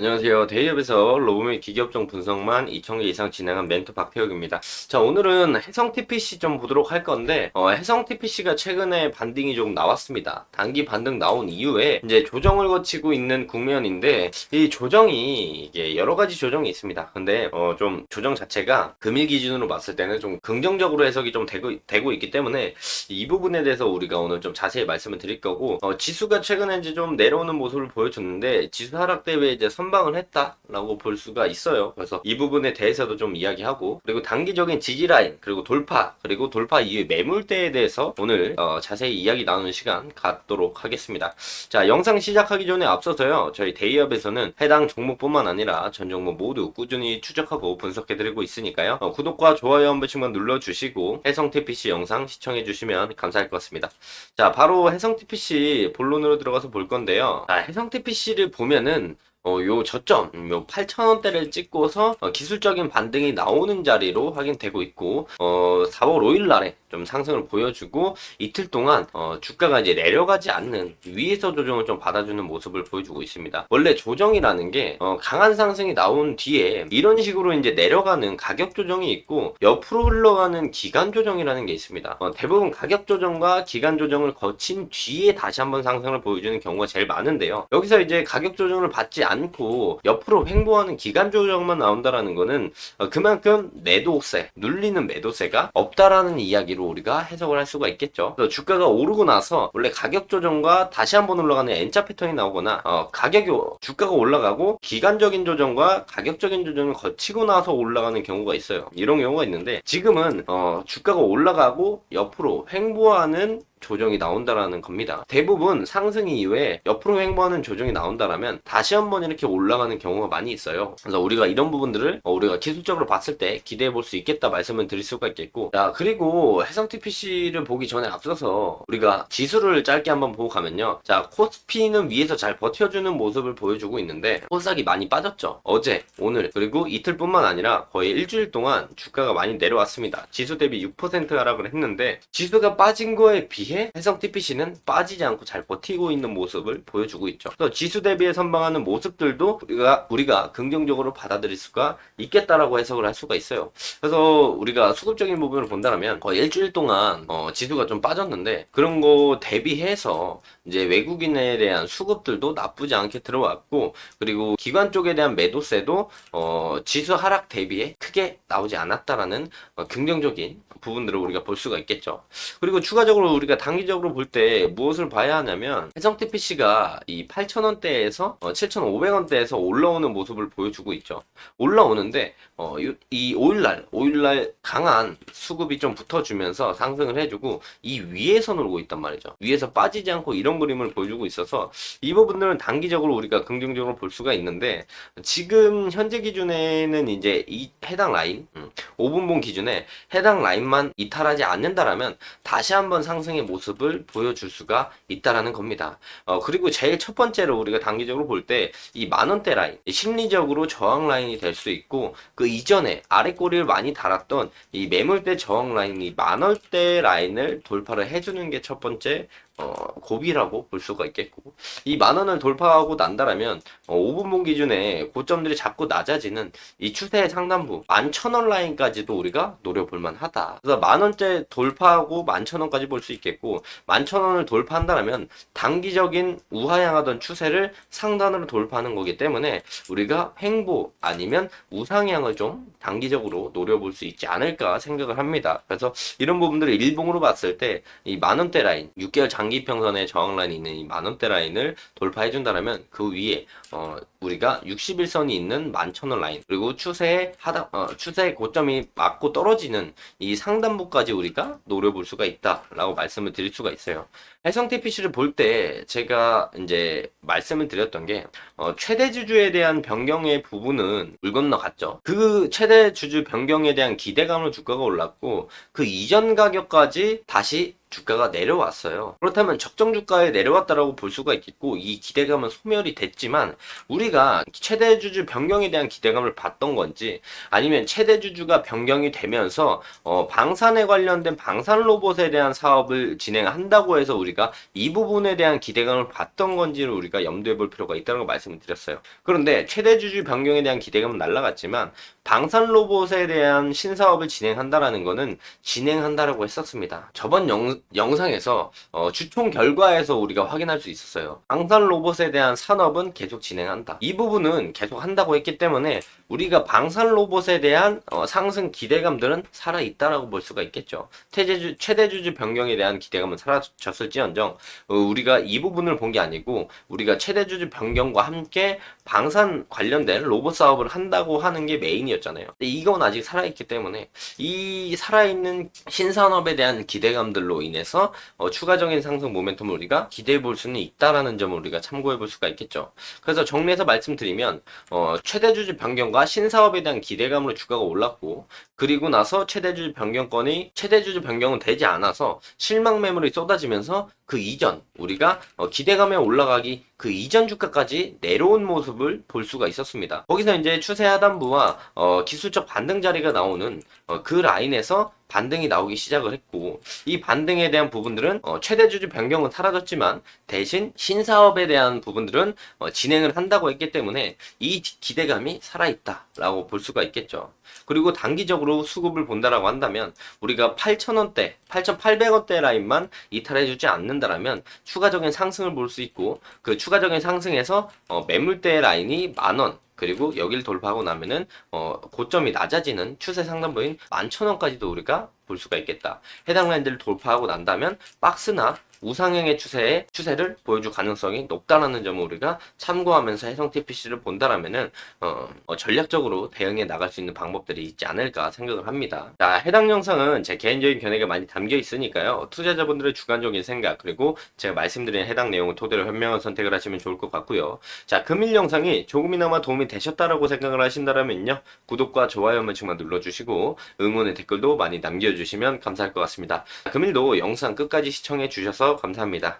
안녕하세요. 대기업에서 로봇 기계업종 분석만 2,000개 이상 진행한 멘토 박태욱입니다. 자, 오늘은 해성 TPC 좀 보도록 할 건데, 해성 TPC가 최근에 반등이 좀 나왔습니다. 단기 반등 나온 이후에 이제 조정을 거치고 있는 국면인데, 이 조정이 이게 여러 가지 조정이 있습니다. 근데, 좀 조정 자체가 금일 기준으로 봤을 때는 좀 긍정적으로 해석이 좀 되고 있기 때문에 이 부분에 대해서 우리가 오늘 좀 자세히 말씀을 드릴 거고, 지수가 최근에 이제 좀 내려오는 모습을 보여줬는데, 지수 하락 대비에 이제 선방을 했다라고 볼 수가 있어요. 그래서 이 부분에 대해서도 좀 이야기하고, 그리고 단기적인 지지 라인, 그리고 돌파, 그리고 돌파 이후의 매물대에 대해서 오늘 자세히 이야기 나누는 시간 갖도록 하겠습니다. 자, 영상 시작하기 전에 앞서서요, 저희 데이업에서는 해당 종목뿐만 아니라 전 종목 모두 꾸준히 추적하고 분석해드리고 있으니까요. 구독과 좋아요 한 번씩만 눌러주시고 해성 TPC 영상 시청해주시면 감사할 것 같습니다. 자, 바로 해성 TPC 본론으로 들어가서 볼 건데요. 자, 해성 TPC를 보면은 요 저점, 요 8,000원대를 찍고서 기술적인 반등이 나오는 자리로 확인되고 있고, 4월 5일 날에 좀 상승을 보여주고 이틀 동안 주가가 이제 내려가지 않는 위에서 조정을 좀 받아주는 모습을 보여주고 있습니다. 원래 조정이라는 게 강한 상승이 나온 뒤에 이런 식으로 이제 내려가는 가격 조정이 있고 옆으로 흘러가는 기간 조정이라는 게 있습니다. 대부분 가격 조정과 기간 조정을 거친 뒤에 다시 한번 상승을 보여주는 경우가 제일 많은데요. 여기서 이제 가격 조정을 받지 않고 옆으로 횡보하는 기간 조정만 나온다라는 거는 그만큼 매도세, 눌리는 매도세가 없다라는 이야기로 우리가 해석을 할 수가 있겠죠. 그래서 주가가 오르고 나서 원래 가격 조정과 다시 한번 올라가는 N자 패턴이 나오거나 주가가 올라가고 기간적인 조정과 가격적인 조정을 거치고 나서 올라가는 경우가 있어요. 이런 경우가 있는데 지금은 주가가 올라가고 옆으로 횡보하는 조정이 나온다라는 겁니다. 대부분 상승 이후에 옆으로 횡보하는 조정이 나온다라면 다시 한번 이렇게 올라가는 경우가 많이 있어요. 그래서 우리가 이런 부분들을 우리가 기술적으로 봤을 때 기대해 볼 수 있겠다 말씀을 드릴 수가 있겠고, 자, 그리고 해성 TPC를 보기 전에 앞서서 우리가 지수를 짧게 한번 보고 가면요. 자, 코스피는 위에서 잘 버텨주는 모습을 보여주고 있는데 코스닥이 많이 빠졌죠. 어제, 오늘, 그리고 이틀뿐만 아니라 거의 일주일 동안 주가가 많이 내려왔습니다. 지수 대비 6% 하락을 했는데 지수가 빠진 거에 비해 해성 TPC는 빠지지 않고 잘 버티고 있는 모습을 보여주고 있죠. 또 지수 대비에 선방하는 모습들도 우리가 긍정적으로 받아들일 수가 있겠다라고 해석을 할 수가 있어요. 그래서 우리가 수급적인 부분을 본다면 거의 일주일 동안 지수가 좀 빠졌는데 그런 거 대비해서 이제 외국인에 대한 수급들도 나쁘지 않게 들어왔고, 그리고 기관 쪽에 대한 매도세도 지수 하락 대비에 크게 나오지 않았다라는 긍정적인 부분들을 우리가 볼 수가 있겠죠. 그리고 추가적으로 우리가 단기적으로 볼 때 무엇을 봐야 하냐면 해성 TPC가 이 8,000원대에서 7,500원대에서 올라오는 모습을 보여주고 있죠. 올라오는데 이 5일날 강한 수급이 좀 붙어주면서 상승을 해주고 이 위에서 놀고 있단 말이죠. 위에서 빠지지 않고 이런 그림을 보여주고 있어서 이 부분들은 단기적으로 우리가 긍정적으로 볼 수가 있는데, 지금 현재 기준에는 이제 이 해당 라인 5분봉 기준에 해당 라인만 이탈하지 않는다라면 다시 한번 상승의 모습을 보여줄 수가 있다라는 겁니다. 그리고 제일 첫 번째로 우리가 단기적으로 볼 때 이 만원대 라인, 심리적으로 저항 라인이 될 수 있고, 그 이전에 아래 꼬리를 많이 달았던 이 매물대 저항 라인이 만원대 라인을 돌파를 해주는 게 첫 번째 고비라고 볼 수가 있겠고, 이 만원을 돌파하고 난다라면 5분봉 기준에 고점들이 자꾸 낮아지는 이 추세의 상단부 11,000원 라인까지도 우리가 노려볼 만하다. 그래서 만원대 돌파하고 11,000원까지 볼 수 있겠고, 11,000원을 돌파한다면 단기적인 우하향하던 추세를 상단으로 돌파하는 거기 때문에 우리가 횡보 아니면 우상향을 좀 단기적으로 노려볼 수 있지 않을까 생각을 합니다. 그래서 이런 부분들을 일봉으로 봤을 때 이 만원대 라인, 6개월 장기평선의 저항 라인이 있는 이 만원대 라인을 돌파해 준다면 그 위에 우리가 60일선이 있는 11,000원 라인, 그리고 추세의 고점이 맞고 떨어지는 이 상단부까지 우리가 노려볼 수가 있다라고 말씀을 드릴 수가 있어요. 해성 TPC를 볼 때 제가 이제 말씀을 드렸던 게 최대 주주에 대한 변경의 부분은 물 건너갔죠. 그 최대 주주 변경에 대한 기대감으로 주가가 올랐고, 그 이전 가격까지 다시 주가가 내려왔어요. 그렇다면 적정 주가에 내려왔다라고 볼 수가 있겠고, 이 기대감은 소멸이 됐지만 우리가 최대 주주 변경에 대한 기대감을 봤던 건지 아니면 최대 주주가 변경이 되면서 방산에 관련된 방산 로봇에 대한 사업을 진행한다고 해서 우리가 이 부분에 대한 기대감을 봤던 건지를 우리가 염두에 볼 필요가 있다는 걸 말씀을 드렸어요. 그런데 최대 주주 변경에 대한 기대감은 날라갔지만 방산 로봇에 대한 신사업을 진행한다라는 거는 진행한다라고 했었습니다. 저번 영상에서 주총 결과에서 우리가 확인할 수 있었어요. 방산 로봇에 대한 산업은 계속 진행한다. 이 부분은 계속 한다고 했기 때문에 우리가 방산 로봇에 대한 상승 기대감들은 살아있다라고 볼 수가 있겠죠. 최대 주주 변경에 대한 기대감은 사라졌을지언정 우리가 이 부분을 본 게 아니고 우리가 최대 주주 변경과 함께 방산 관련된 로봇 사업을 한다고 하는 게 메인이었잖아요. 근데 이건 아직 살아있기 때문에 이 살아있는 신산업에 대한 기대감들로 인해서 추가적인 상승 모멘텀을 우리가 기대해 볼 수는 있다라는 점을 우리가 참고해 볼 수가 있겠죠. 그래서 정리해서 말씀드리면 최대 주주 변경과 신사업에 대한 기대감으로 주가가 올랐고 그리고 나서 최대 주주 변경은 되지 않아서 실망 매물이 쏟아지면서 그 이전 우리가 기대감에 올라가기 그 이전 주가까지 내려온 모습을 볼 수가 있었습니다. 거기서 이제 추세 하단부와 기술적 반등 자리가 나오는 그 라인에서 반등이 나오기 시작을 했고 이 반등에 대한 부분들은 최대 주주 변경은 사라졌지만 대신 신사업에 대한 부분들은 진행을 한다고 했기 때문에 이 기대감이 살아있다라고 볼 수가 있겠죠. 그리고 단기적으로 수급을 본다라고 한다면 우리가 8,000원대, 8,800원대 라인만 이탈해주지 않는다라면 추가적인 상승을 볼 수 있고 그 추가적인 상승에서 매물대 라인이 10,000원 그리고 여기를 돌파하고 나면은 고점이 낮아지는 추세 상단부인 11,000원까지도 우리가 볼 수가 있겠다. 해당 라인들을 돌파하고 난다면 박스나 우상향의 추세를 보여줄 가능성이 높다라는 점을 우리가 참고하면서 해성 TPC를 본다라면은 전략적으로 대응해 나갈 수 있는 방법들이 있지 않을까 생각을 합니다. 자, 해당 영상은 제 개인적인 견해가 많이 담겨 있으니까요. 투자자분들의 주관적인 생각 그리고 제가 말씀드린 해당 내용을 토대로 현명한 선택을 하시면 좋을 것 같고요. 자, 금일 영상이 조금이나마 도움이 되셨다라고 생각을 하신다면요. 구독과 좋아요 한 번씩만 눌러주시고 응원의 댓글도 많이 남겨주시면 감사할 것 같습니다. 금일도 영상 끝까지 시청해 주셔서 감사합니다.